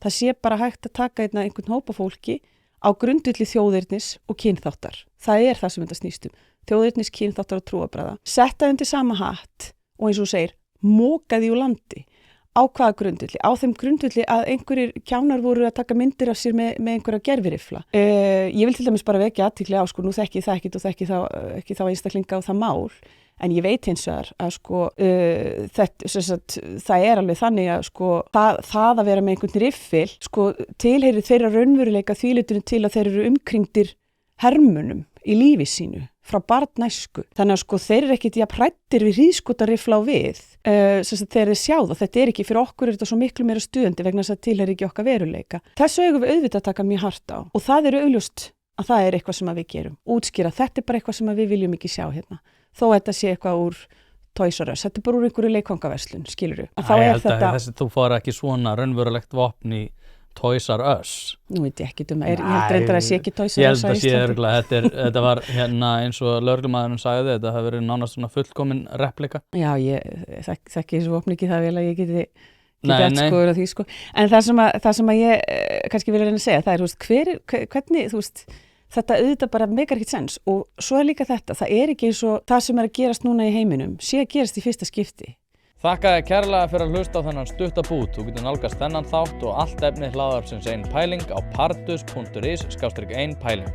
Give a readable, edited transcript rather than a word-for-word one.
það sé bara hægt að taka einhvern hópa fólki á grundvelli þjóðernis og kynþáttar. Það er það sem þetta snýst um. Þjóðernis, kynþáttar og trúarbragða. Setta undir sama hatt og eins og þú segir, mokaði úr landi. Á hvaða grundvelli? Á þeim grundvelli að einhverjir kjánar voru að taka myndir af sér með einhverja gervirifla. Ég vil til dæmis bara vekja athygli á, nú þekki ég það ekkert og þekki ekki þá einstaklinga og það mál, en ég veit hins vegar að það er alveg þannig að það að vera með einhvern riffil, tilheyrir þeirra raunveruleika þvílitunum til að þeir eru umkringdir hermunum í lífi sínu frá barnæsku. Þannig að þeir eru ekkit jafn hræddir við hríðskotarifla á við þegar þeir sjá það. Þetta er ekki, fyrir okkur er þetta svo miklu meira stuðandi vegna þess að tilheyrir ekki okkar veruleika. Þessu eigum við auðvitað að taka mjög hart á og það er augljóst að það er eitthvað sem við gerum. Útskýra, þetta er bara eitthvað sem við viljum ekki sjá hérna. Þó þetta sé eitthvað úr Toys R Us, þetta er bara úr einhverju leikfangaverslun, skilurðu. Þú fór ekki svona raunverulegt vopn í Toys R Us. Nú veit ég ekki ég held reyndar að sé ekki Toys R Us Ég held að sé örgulega, þetta var eins og lögreglumaðurinn sagði, þetta hafi verið nánast svona fullkomin replika. Já, ég þekki þessu vopn ekki það vel að ég geti eftir skoður á því En það sem að ég kannski vil reyna að segja, það er, hvernig, þetta auðvitað bara meikar ekkert sens og svo er líka þetta, það er ekki eins og það sem er að gerast núna í heiminum, sé að gerast í fyrsta skipti. Þakka þér kærlega fyrir að hlusta á þennan stutta bút. Þú getur nálgast þennan þátt og allt efni hlaðvarpsins Ein Pæling á pardus.is/ein pæling.